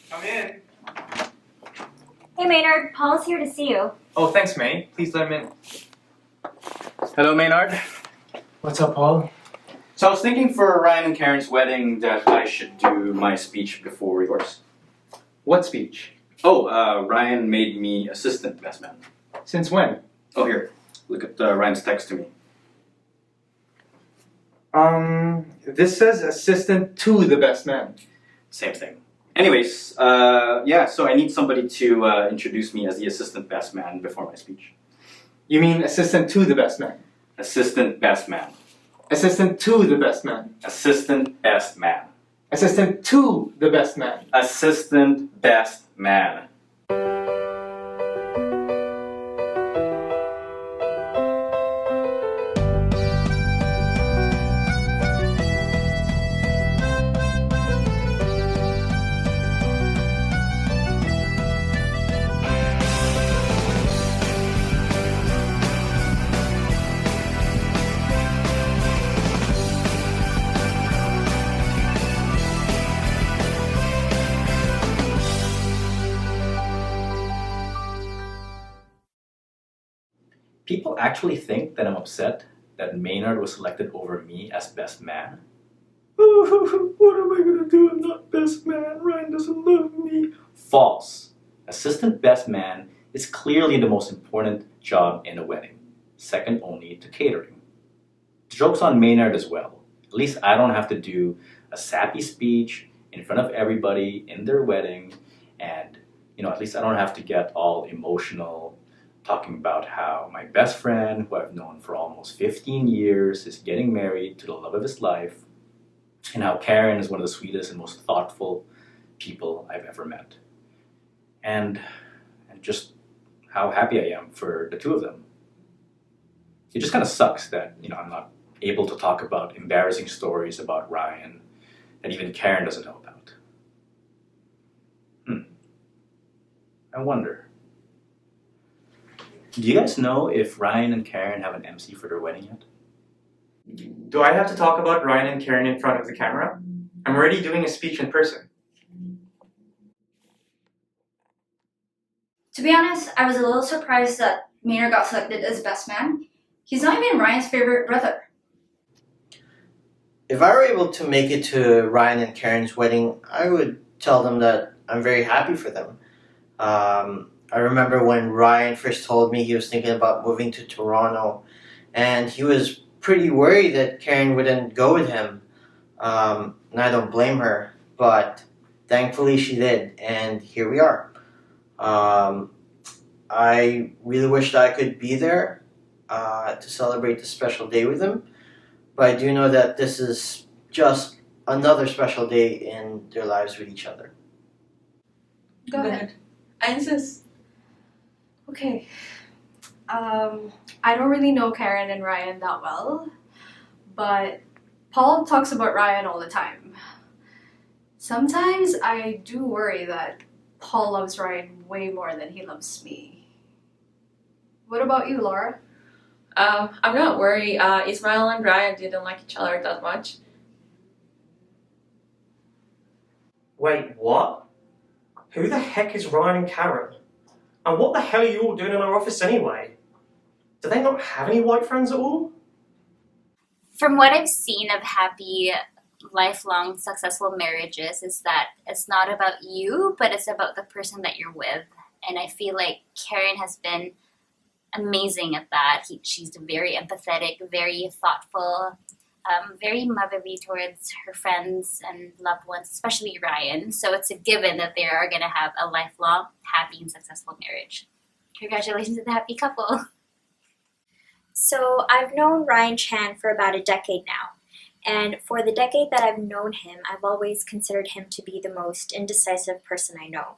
Come in. Hey Maynard, Paul's here to see you. Oh, thanks, May. Please let him in. Hello, Maynard. What's up, Paul? So I was thinking for Ryan and Karyn's wedding that I should do my speech before yours. What speech? Oh, Ryan made me assistant best man. Since when? Oh, here. Look at Ryan's text to me. This says assistant to the best man. Same thing. Anyways, so I need somebody to introduce me as the assistant best man before my speech. You mean assistant to the best man? Assistant best man. Assistant to the best man. Assistant best man. Assistant to the best man. Assistant best man. People actually think that I'm upset that Maynard was selected over me as best man. What am I gonna do? I'm not best man. Ryan doesn't love me. False. Assistant best man is clearly the most important job in a wedding, second only to catering. The joke's on Maynard as well. At least I don't have to do a sappy speech in front of everybody in their wedding, and at least I don't have to get all emotional talking about how my best friend, who I've known for almost 15 years, is getting married to the love of his life, and how Karyn is one of the sweetest and most thoughtful people I've ever met. And just how happy I am for the two of them. It just kind of sucks that, I'm not able to talk about embarrassing stories about Ryan that even Karyn doesn't know about. I wonder. Do you guys know if Ryan and Karyn have an MC for their wedding yet? Do I have to talk about Ryan and Karyn in front of the camera? I'm already doing a speech in person. To be honest, I was a little surprised that Maynard got selected as best man. He's not even Ryan's favorite brother. If I were able to make it to Ryan and Karyn's wedding, I would tell them that I'm very happy for them. I remember when Ryan first told me he was thinking about moving to Toronto, and he was pretty worried that Karyn wouldn't go with him. And I don't blame her, but thankfully she did, and here we are. I really wished I could be there to celebrate this special day with him, but I do know that this is just another special day in their lives with each other. Go ahead. I insist. Okay. I don't really know Karyn and Ryan that well, but Paul talks about Ryan all the time. Sometimes I do worry that Paul loves Ryan way more than he loves me. What about you, Laura? I'm not worried. Ismail and Ryan didn't like each other that much. Wait, what? Who the heck is Ryan and Karyn? And what the hell are you all doing in our office anyway? Do they not have any white friends at all? From what I've seen of happy, lifelong, successful marriages is that it's not about you, but it's about the person that you're with. And I feel like Karyn has been amazing at that. She's very empathetic, very thoughtful, very motherly towards her friends and loved ones, especially Ryan. So it's a given that they are going to have a lifelong, happy, and successful marriage. Congratulations to the happy couple. So I've known Ryan Chan for about a decade now. And for the decade that I've known him, I've always considered him to be the most indecisive person I know.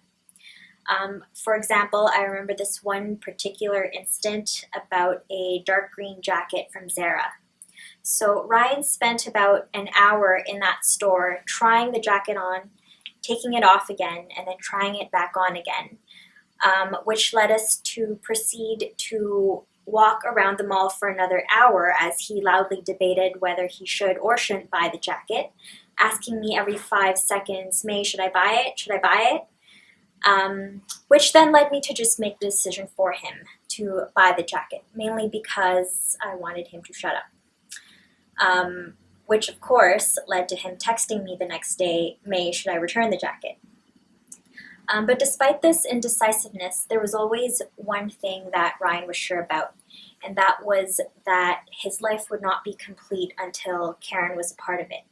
For example, I remember this one particular incident about a dark green jacket from Zara. So Ryan spent about an hour in that store trying the jacket on, taking it off again, and then trying it back on again, which led us to proceed to walk around the mall for another hour as he loudly debated whether he should or shouldn't buy the jacket, asking me every 5 seconds, May, should I buy it? Should I buy it? which then led me to just make the decision for him to buy the jacket, mainly because I wanted him to shut up. Which of course led to him texting me the next day, May, should I return the jacket? But despite this indecisiveness, there was always one thing that Ryan was sure about, and that was that his life would not be complete until Karyn was a part of it.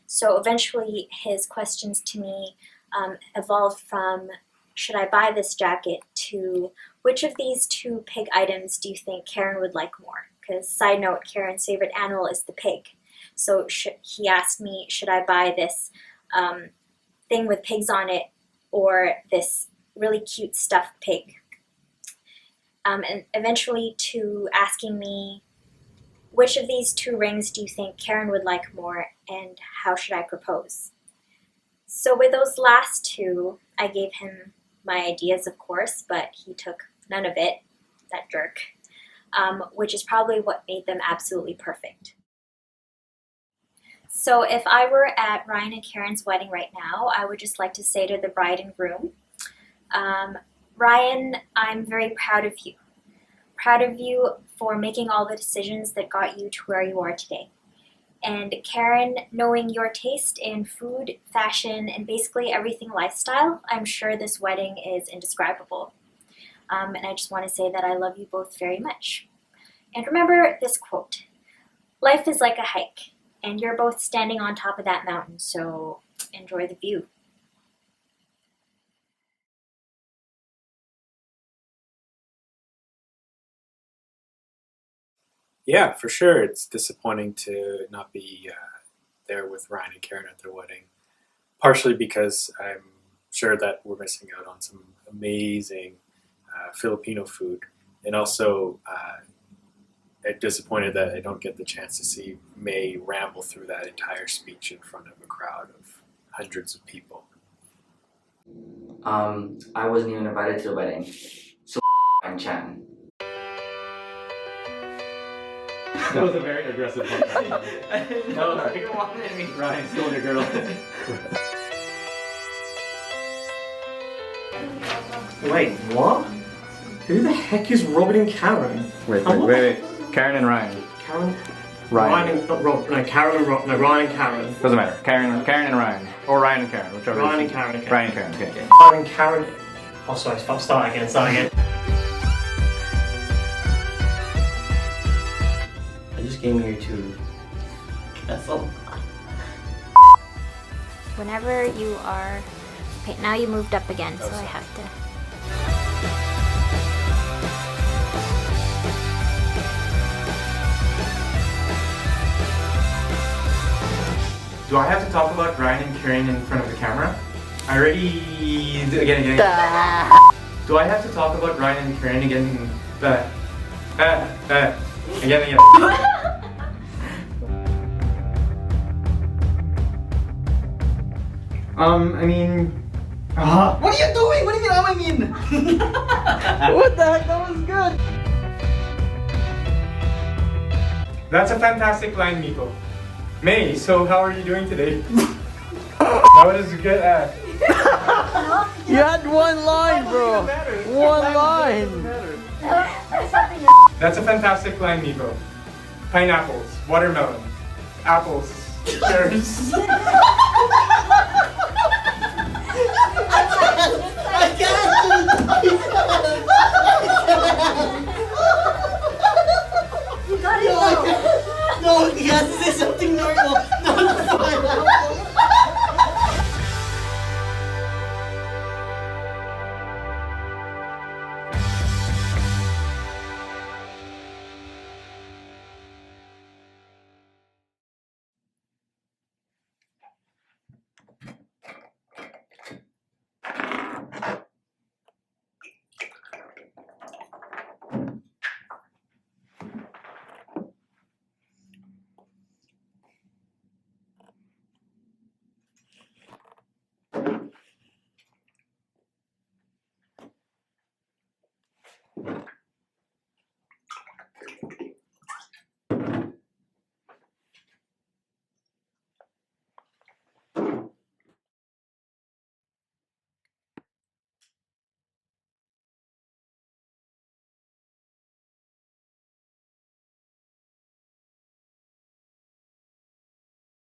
So eventually his questions to me evolved from, should I buy this jacket, to which of these two pig items do you think Karyn would like more? Because side note, Karyn's favorite animal is the pig. So he asked me, should I buy this thing with pigs on it or this really cute stuffed pig? And eventually to asking me, which of these two rings do you think Karyn would like more, and how should I propose? So with those last two, I gave him my ideas, of course, but he took none of it, that jerk, which is probably what made them absolutely perfect. So if I were at Ryan and Karyn's wedding right now, I would just like to say to the bride and groom, Ryan, I'm very proud of you. Proud of you for making all the decisions that got you to where you are today. And Karyn, knowing your taste in food, fashion, and basically everything lifestyle, I'm sure this wedding is indescribable. And I just want to say that I love you both very much. And remember this quote, life is like a hike, and you're both standing on top of that mountain, so enjoy the view. Yeah, for sure. It's disappointing to not be there with Ryan and Karyn at their wedding. Partially because I'm sure that we're missing out on some amazing Filipino food. And also I'm disappointed that I don't get the chance to see May ramble through that entire speech in front of a crowd of hundreds of people. I wasn't even invited to the wedding. So and Chan. That was a very aggressive one. No, Ryan stole your girl. Wait, what? Who the heck is Robin and Karyn? Wait. Karyn and Ryan. Karyn? Ryan. and not Rob. No, Karyn and Rob. No, Ryan and Karyn. Doesn't matter. Karyn and Ryan. Or Ryan and Karyn, whichever. Ryan and Karyn. Okay. Ryan and Karyn, okay. Ryan and Karyn. Oh, sorry. Start again. I just came here to castle. Whenever you are... Okay, now you moved up again, so I have to... Do I have to talk about Ryan and Karyn in front of the camera? I already... Again. Do I have to talk about Ryan and Karyn again? Again. I mean... What are you doing? What do you mean, I mean? What the heck? That was good. That's a fantastic line, Miko. May, so how are you doing today? That was a good act. You had one line, bro. One line. That's a fantastic line, Miko. Pineapples, watermelon, apples, cherries.